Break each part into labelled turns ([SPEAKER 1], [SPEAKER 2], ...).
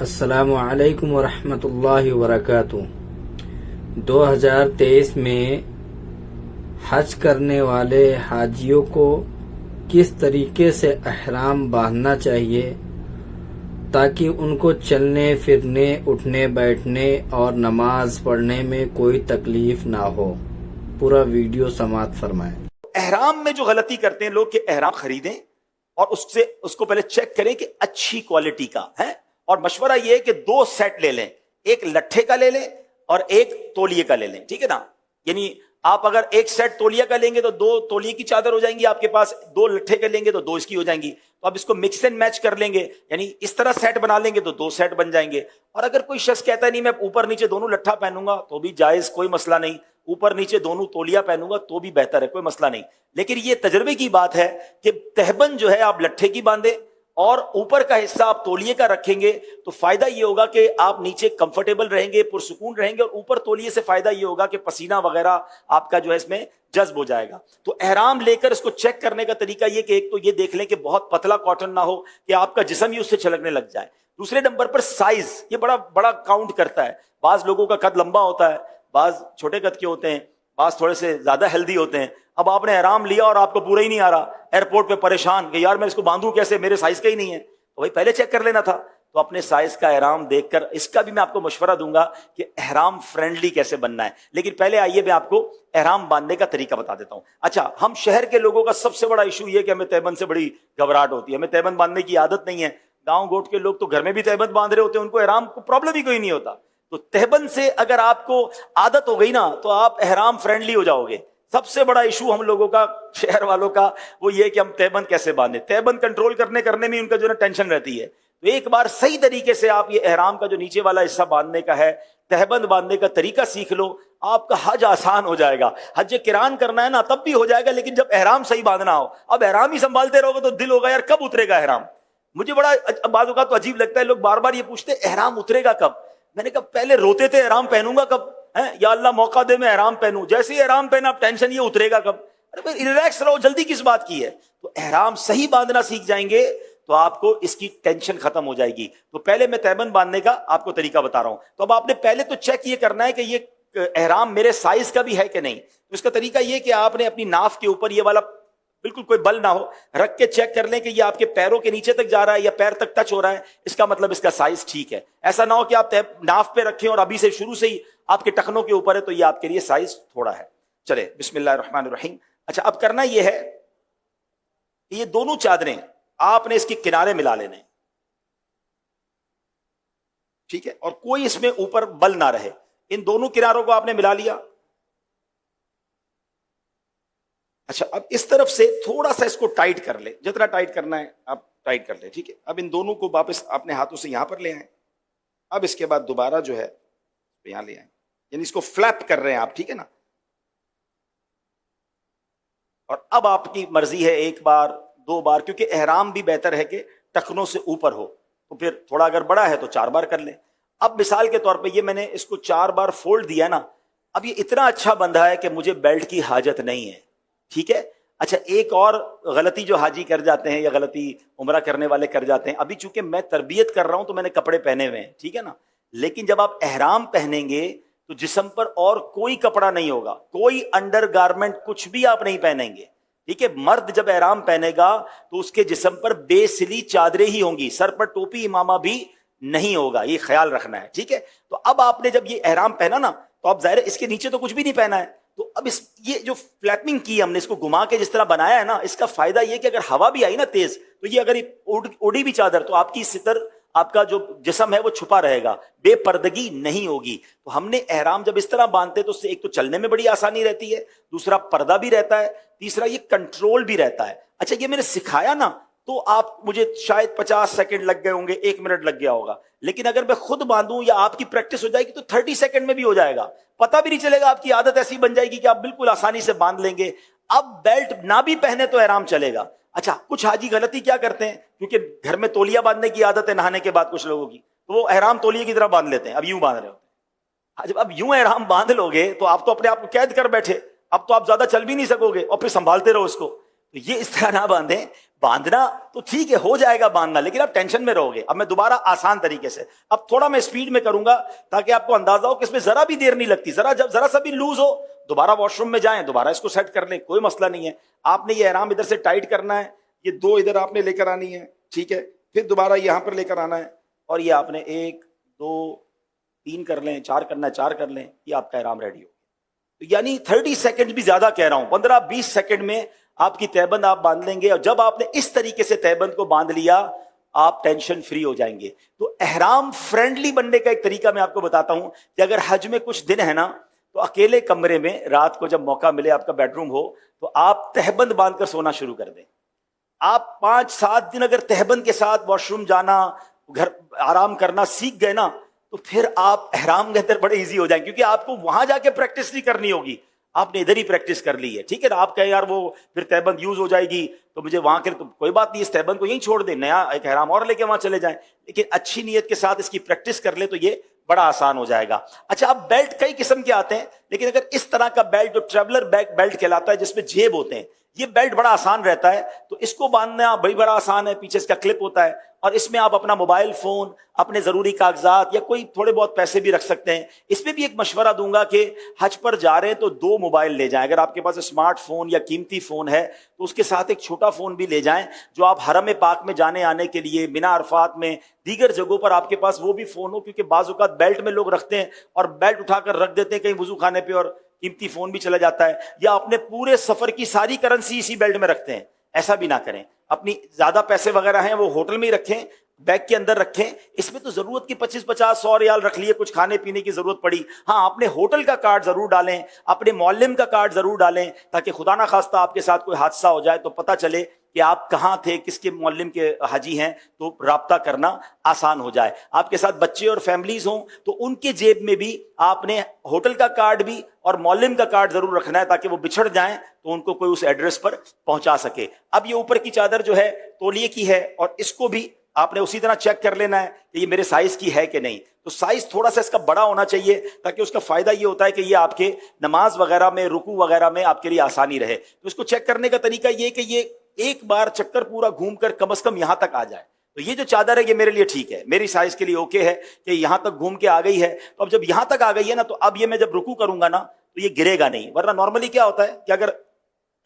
[SPEAKER 1] السلام علیکم ورحمۃ اللہ وبرکاتہ۔ 2023 میں حج کرنے والے حاجیوں کو کس طریقے سے احرام باندھنا چاہیے تاکہ ان کو چلنے پھرنے، اٹھنے بیٹھنے اور نماز پڑھنے میں کوئی تکلیف نہ ہو؟ پورا ویڈیو سماعت فرمائیں۔
[SPEAKER 2] احرام میں جو غلطی کرتے ہیں لوگ کہ احرام خریدیں اور اس کو پہلے چیک کریں کہ اچھی کوالٹی کا ہے، اور مشورہ یہ ہے کہ 2 سیٹ لے لیں، ایک لٹھے کا لے لیں اور ایک تولیے کا لے لیں، ٹھیک ہے نا؟ یعنی آپ اگر ایک سیٹ تولیہ کا لیں گے تو 2 تولیے کی چادر ہو جائیں گی آپ کے پاس، 2 لٹھے کا لیں گے تو 2 اس کی ہو جائیں گی، تو آپ اس کو مکس اینڈ میچ کر لیں گے، یعنی اس طرح سیٹ بنا لیں گے تو 2 سیٹ بن جائیں گے۔ اور اگر کوئی شخص کہتا ہے نہیں میں اوپر نیچے دونوں لٹھا پہنوں گا تو بھی جائز، کوئی مسئلہ نہیں، اوپر نیچے دونوں تولیہ پہنوں گا تو بھی بہتر ہے، کوئی مسئلہ نہیں۔ لیکن یہ تجربے کی بات ہے کہ تہبند جو ہے آپ لٹھے کی باندھیں اور اوپر کا حصہ آپ تولیے کا رکھیں گے تو فائدہ یہ ہوگا کہ آپ نیچے کمفرٹیبل رہیں گے، پرسکون رہیں گے، اور اوپر تولیے سے فائدہ یہ ہوگا کہ پسینہ وغیرہ آپ کا جو ہے اس میں جذب ہو جائے گا۔ تو احرام لے کر اس کو چیک کرنے کا طریقہ یہ کہ ایک تو یہ دیکھ لیں کہ بہت پتلا کاٹن نہ ہو کہ آپ کا جسم ہی اس سے چھلکنے لگ جائے۔ دوسرے نمبر پر سائز، یہ بڑا کاؤنٹ کرتا ہے۔ بعض لوگوں کا قد لمبا ہوتا ہے، بعض چھوٹے قد کے ہوتے ہیں، بعض تھوڑے سے زیادہ ہیلدی ہوتے ہیں۔ اب آپ نے احرام لیا اور آپ کو پورا ہی نہیں آ رہا، ایئرپورٹ پہ پریشان کہ یار میں اس کو باندھوں کیسے، میرے سائز کا ہی نہیں ہے، تو بھائی پہلے چیک کر لینا تھا۔ تو اپنے سائز کا احرام دیکھ کر، اس کا بھی میں آپ کو مشورہ دوں گا کہ احرام فرینڈلی کیسے بننا ہے، لیکن پہلے آئیے میں آپ کو احرام باندھنے کا طریقہ بتا دیتا ہوں۔ اچھا، ہم شہر کے لوگوں کا سب سے بڑا ایشو یہ کہ ہمیں تہبند سے بڑی گھبراہٹ ہوتی ہے، ہمیں تہبند باندھنے کی عادت نہیں ہے۔ گاؤں گوٹ کے لوگ تو گھر میں بھی تہبند باندھ رہے ہوتے ہیں، ان کو احرام کو پرابلم ہی کوئی نہیں ہوتا۔ تو تہبند سے اگر آپ کو عادت ہو گئی نا تو آپ احرام فرینڈلی ہو جاؤ گے۔ سب سے بڑا ایشو ہم لوگوں کا، شہر والوں کا، وہ یہ کہ ہم تہبند کیسے باندھیں، تہبند کنٹرول کرنے میں ان کا جو ہے ٹینشن رہتی ہے۔ تو ایک بار صحیح طریقے سے آپ یہ احرام کا جو نیچے والا حصہ باندھنے کا ہے، تہبند باندھنے کا طریقہ سیکھ لو، آپ کا حج آسان ہو جائے گا۔ حج قران کرنا ہے نا تب بھی ہو جائے گا، لیکن جب احرام صحیح باندھنا ہو، اب احرام ہی سنبھالتے رہو گے تو دل ہوگا یار کب اترے گا احرام۔ مجھے بڑا بعض اوقات تو عجیب لگتا ہے، لوگ بار بار یہ پوچھتے احرام اترے گا کب؟ میں نے کہا پہلے روتے تھے احرام پہنوں گا کب، یا اللہ موقع دے میں احرام پہنوں، جیسے ہی احرام پہنا اب ٹینشن یہ اترے گا کب۔ ارے ریلیکس رہو، جلدی کس بات کی ہے؟ تو احرام صحیح باندھنا سیکھ جائیں گے تو آپ کو اس کی ٹینشن ختم ہو جائے گی۔ تو پہلے میں تہبند باندھنے کا آپ کو طریقہ بتا رہا ہوں۔ تو اب آپ نے پہلے تو چیک یہ کرنا ہے کہ یہ احرام میرے سائز کا بھی ہے کہ نہیں۔ تو اس کا طریقہ یہ کہ آپ نے اپنی ناف کے اوپر یہ والا بالکل کوئی بل نہ ہو رکھ کے چیک کر لیں کہ یہ آپ کے پیروں کے نیچے تک جا رہا ہے یا پیر تک ٹچ ہو رہا ہے، اس کا مطلب اس کا سائز ٹھیک ہے۔ ایسا نہ ہو کہ آپ ناف پہ رکھیں اور ابھی سے شروع سے ہی آپ کے ٹخنوں کے اوپر ہے تو یہ آپ کے لیے سائز تھوڑا ہے۔ چلے بسم اللہ الرحمن الرحیم۔ اچھا، اب کرنا یہ ہے کہ یہ دونوں چادریں آپ نے اس کے کنارے ملا لینے، ٹھیک ہے، اور کوئی اس میں اوپر بل نہ رہے۔ ان دونوں کناروں کو آپ نے ملا لیا۔ اچھا، اب اس طرف سے تھوڑا سا اس کو ٹائٹ کر لیں، جتنا ٹائٹ کرنا ہے آپ ٹائٹ کر لیں، ٹھیک ہے۔ اب ان دونوں کو واپس اپنے ہاتھوں سے یہاں پر لے آئیں۔ اب اس کے بعد دوبارہ جو ہے یہاں لے آئیں، یعنی اس کو فلیپ کر رہے ہیں آپ، ٹھیک ہے نا۔ اور اب آپ کی مرضی ہے 1 بار 2 بار، کیونکہ احرام بھی بہتر ہے کہ ٹخنوں سے اوپر ہو، تو پھر تھوڑا اگر بڑا ہے تو 4 بار کر لیں۔ اب مثال کے طور پہ یہ میں نے اس کو 4 بار فولڈ دیا نا، اب یہ اتنا اچھا بندھا ہے کہ مجھے بیلٹ کی حاجت نہیں ہے، ٹھیک ہے۔ اچھا، ایک اور غلطی جو حاجی کر جاتے ہیں یا غلطی عمرہ کرنے والے کر جاتے ہیں، ابھی چونکہ میں تربیت کر رہا ہوں تو میں نے کپڑے پہنے ہوئے ہیں، ٹھیک ہے نا، لیکن جب آپ احرام پہنیں گے تو جسم پر اور کوئی کپڑا نہیں ہوگا، کوئی انڈر گارمنٹ کچھ بھی آپ نہیں پہنیں گے، ٹھیک ہے۔ مرد جب احرام پہنے گا تو اس کے جسم پر بے سلی چادریں ہی ہوں گی، سر پر ٹوپی امامہ بھی نہیں ہوگا، یہ خیال رکھنا ہے، ٹھیک ہے۔ تو اب آپ نے جب یہ احرام پہنا نا تو اب ظاہر ہے اس کے نیچے تو کچھ بھی نہیں پہنا ہے، تو اب یہ جو فلیپنگ کی ہم نے، اس کو گھما کے جس طرح بنایا ہے نا، اس کا فائدہ یہ کہ اگر ہوا بھی آئی نا تیز تو یہ اگر اڑی بھی چادر تو آپ کی ستر، آپ کا جو جسم ہے وہ چھپا رہے گا، بے پردگی نہیں ہوگی۔ تو ہم نے احرام جب اس طرح باندھتے تو اس سے ایک تو چلنے میں بڑی آسانی رہتی ہے، دوسرا پردہ بھی رہتا ہے، تیسرا یہ کنٹرول بھی رہتا ہے۔ اچھا، یہ میں نے سکھایا نا تو آپ مجھے شاید 50 سیکنڈ لگ گئے ہوں گے، 1 منٹ لگ گیا ہوگا، لیکن اگر میں خود باندھوں یا آپ کی پریکٹس ہو جائے گی تو 30 سیکنڈ میں بھی ہو جائے گا، پتہ بھی نہیں چلے گا، آپ کی عادت ایسی بن جائے گی کہ آپ بالکل آسانی سے باندھ لیں گے۔ اب بیلٹ نہ بھی پہنے تو احرام چلے گا۔ اچھا، کچھ حاجی غلطی کیا کرتے ہیں، کیونکہ گھر میں تولیہ باندھنے کی عادت ہے نہانے کے بعد کچھ لوگوں کی، تو وہ احرام تولیے کی طرح باندھ لیتے ہیں، اب یوں باندھ رہے ہوتے ہیں۔ جب اب یوں احرام باندھ لو گے تو آپ تو اپنے آپ کو قید کر بیٹھے، اب تو آپ زیادہ چل بھی نہیں سکو گے اور پھر سنبھالتے رہو اس کو۔ تو یہ اس طرح نہ باندھیں، باندھنا تو ٹھیک ہے، ہو جائے گا باندھنا، لیکن آپ ٹینشن میں رہو گے۔ اب میں دوبارہ آسان طریقے سے، اب تھوڑا میں اسپیڈ میں کروں گا تاکہ آپ کو اندازہ ہو کہ اس میں ذرا بھی دیر نہیں لگتی۔ ذرا سا بھی لوز ہو، دوبارہ واش روم میں جائیں، دوبارہ اس کو سیٹ کر لیں، کوئی مسئلہ نہیں ہے۔ آپ نے یہ احرام ادھر سے ٹائٹ کرنا ہے، یہ 2 ادھر آپ نے لے کر آنی ہے، ٹھیک ہے، پھر دوبارہ یہاں پر لے کر آنا ہے، اور یہ آپ نے 1 2 3 کر لیں، 4 کرنا ہے 4 کر لیں، یہ آپ کا احرام ریڈی ہو۔ یعنی 30 سیکنڈ بھی زیادہ کہہ رہا ہوں، 15-20 سیکنڈ میں آپ کی تہبند آپ باندھ لیں گے، اور جب آپ نے اس طریقے سے تہبند کو باندھ لیا آپ ٹینشن فری ہو جائیں گے۔ تو احرام فرینڈلی بننے کا ایک طریقہ میں آپ کو بتاتا ہوں کہ اگر حج میں کچھ دن ہے نا تو اکیلے کمرے میں رات کو جب موقع ملے، آپ کا بیڈ روم ہو، تو آپ تہبند باندھ کر سونا شروع کر دیں۔ آپ 5-7 دن اگر تہبند کے ساتھ واش روم جانا، گھر آرام کرنا سیکھ گئے نا، تو پھر آپ احرام کے اندر بڑے ایزی ہو جائیں، کیونکہ آپ کو وہاں جا کے پریکٹس نہیں کرنی ہوگی، آپ نے ادھر ہی پریکٹس کر لی ہے، ٹھیک ہے نا۔ آپ کہیں یار وہ پھر تہبند یوز ہو جائے گی تو مجھے وہاں کے، تو کوئی بات نہیں، اس تہبند کو یہیں چھوڑ دیں، نیا ایک احرام اور لے کے وہاں چلے جائیں، لیکن اچھی نیت کے ساتھ اس کی پریکٹس کر لیں تو یہ بڑا آسان ہو جائے گا۔ اچھا، اب بیلٹ کئی قسم کے آتے ہیں، لیکن اگر اس طرح کا بیلٹ جو ٹریولر بیلٹ کہلاتا ہے جس میں جیب ہوتے ہیں، یہ بیلٹ بڑا آسان رہتا ہے، تو اس کو باندھنا بڑا آسان ہے، پیچھے اس کا کلپ ہوتا ہے، اور اس میں آپ اپنا موبائل فون، اپنے ضروری کاغذات یا کوئی تھوڑے بہت پیسے بھی رکھ سکتے ہیں۔ اس میں بھی ایک مشورہ دوں گا کہ حج پر جا رہے ہیں تو 2 موبائل لے جائیں، اگر آپ کے پاس اسمارٹ فون یا قیمتی فون ہے تو اس کے ساتھ ایک چھوٹا فون بھی لے جائیں، جو آپ حرم پاک میں جانے آنے کے لیے، مینا عرفات میں، دیگر جگہوں پر آپ کے پاس وہ بھی فون ہو، کیونکہ بعض اوقات بیلٹ میں لوگ رکھتے ہیں اور بیلٹ اٹھا کر رکھ دیتے ہیں کہیں وضو خانے پہ اور قیمتی فون بھی چلا جاتا ہے، یا اپنے پورے سفر کی ساری کرنسی اسی بیلٹ میں رکھتے ہیں۔ ایسا بھی نہ کریں، اپنی زیادہ پیسے وغیرہ ہیں وہ ہوٹل میں ہی رکھیں، بیگ کے اندر رکھیں۔ اس میں تو ضرورت کی 25-50-100 ریال رکھ لیے، کچھ کھانے پینے کی ضرورت پڑی، ہاں اپنے ہوٹل کا کارڈ ضرور ڈالیں، اپنے معلم کا کارڈ ضرور ڈالیں، تاکہ خدا نہ خواستہ آپ کے ساتھ کوئی حادثہ ہو جائے تو پتہ چلے کہ آپ کہاں تھے، کس کے معلم کے حاجی ہیں، تو رابطہ کرنا آسان ہو جائے۔ آپ کے ساتھ بچے اور فیملیز ہوں تو ان کے جیب میں بھی آپ نے ہوٹل کا کارڈ بھی اور معلم کا کارڈ ضرور رکھنا ہے، تاکہ وہ بچھڑ جائیں تو ان کو کوئی اس ایڈریس پر پہنچا سکے۔ اب یہ اوپر کی چادر جو ہے تولیے کی ہے، اور اس کو بھی آپ نے اسی طرح چیک کر لینا ہے کہ یہ میرے سائز کی ہے کہ نہیں۔ تو سائز تھوڑا سا اس کا بڑا ہونا چاہیے، تاکہ اس کا فائدہ یہ ہوتا ہے کہ یہ آپ کے نماز وغیرہ میں، رکوع وغیرہ میں آپ کے لیے آسانی رہے۔ تو اس کو چیک کرنے کا طریقہ یہ کہ یہ ایک بار چکر پورا گھوم کر کم از کم یہاں تک آ جائے۔ تو یہ جو چادر ہے یہ میرے لیے ٹھیک ہے، میری سائز کے لیے اوکے ہے کہ یہاں تک گھوم کے آ گئی ہے۔ تو اب جب یہاں تک آ گئی ہے نا، تو اب یہ میں جب رکوع کروں گا نا تو یہ گرے گا نہیں، ورنہ نارملی کیا ہوتا ہے کہ اگر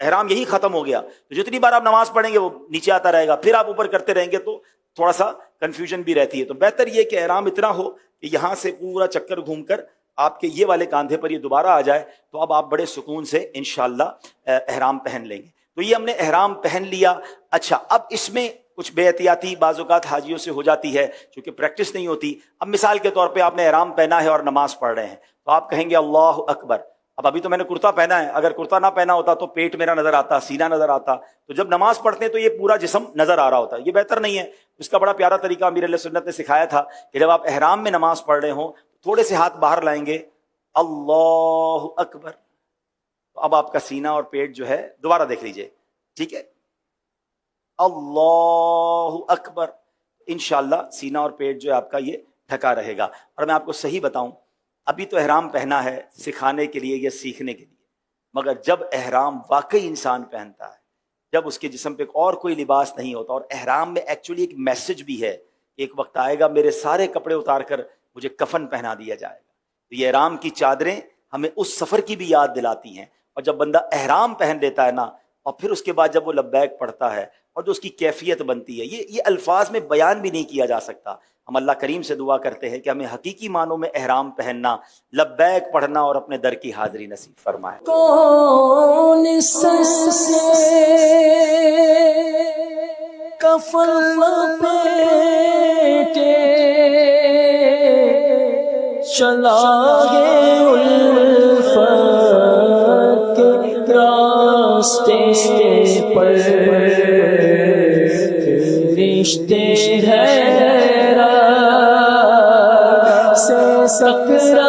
[SPEAKER 2] احرام یہی ختم ہو گیا تو جتنی بار آپ نماز پڑھیں گے وہ نیچے آتا رہے گا، پھر آپ اوپر کرتے رہیں گے تو تھوڑا سا کنفیوژن بھی رہتی ہے۔ تو بہتر یہ کہ احرام اتنا ہو کہ یہاں سے پورا چکر گھوم کر آپ کے یہ والے کاندھے پر یہ دوبارہ آ جائے، تو اب آپ بڑے سکون سے انشاءاللہ احرام پہن لیں گے۔ تو یہ ہم نے احرام پہن لیا۔ اچھا، اب اس میں کچھ بے احتیاطی بعض اوقات حاجیوں سے ہو جاتی ہے چونکہ پریکٹس نہیں ہوتی۔ اب مثال کے طور پہ آپ نے احرام پہنا ہے اور نماز پڑھ رہے ہیں، تو آپ کہیں گے اللہ اکبر۔ اب ابھی تو میں نے کرتا پہنا ہے، اگر کرتا نہ پہنا ہوتا تو پیٹ میرا نظر آتا، سینہ نظر آتا، تو جب نماز پڑھتے ہیں تو یہ پورا جسم نظر آ رہا ہوتا ہے، یہ بہتر نہیں ہے۔ اس کا بڑا پیارا طریقہ امیر علیہ سنت نے سکھایا تھا کہ جب آپ احرام میں نماز پڑھ رہے ہوں تھوڑے سے ہاتھ باہر لائیں گے، اللہ اکبر، تو اب آپ کا سینہ اور پیٹ جو ہے، دوبارہ دیکھ لیجئے، ٹھیک ہے، اللہ اکبر، انشاءاللہ سینہ اور پیٹ جو ہے آپ کا یہ ڈھکا رہے گا۔ اور میں آپ کو صحیح بتاؤں، ابھی تو احرام پہنا ہے سکھانے کے لیے یا سیکھنے کے لیے، مگر جب احرام واقعی انسان پہنتا ہے، جب اس کے جسم پہ اور کوئی لباس نہیں ہوتا، اور احرام میں ایکچولی ایک میسج بھی ہے، ایک وقت آئے گا میرے سارے کپڑے اتار کر مجھے کفن پہنا دیا جائے گا۔ تو یہ احرام کی چادریں ہمیں اس سفر کی بھی یاد دلاتی ہیں، اور جب بندہ احرام پہن لیتا ہے نا، اور پھر اس کے بعد جب وہ لبیک پڑھتا ہے اور جو اس کی کیفیت بنتی ہے، یہ الفاظ میں بیان بھی نہیں کیا جا سکتا۔ ہم اللہ کریم سے دعا کرتے ہیں کہ ہمیں حقیقی معنوں میں احرام پہننا، لبیک پڑھنا اور اپنے در کی حاضری نصیب فرمائے۔
[SPEAKER 3] کون سے کفن لپیٹے چلا گے الفت کے راستے پر، فرشتے حیرت سے سکرات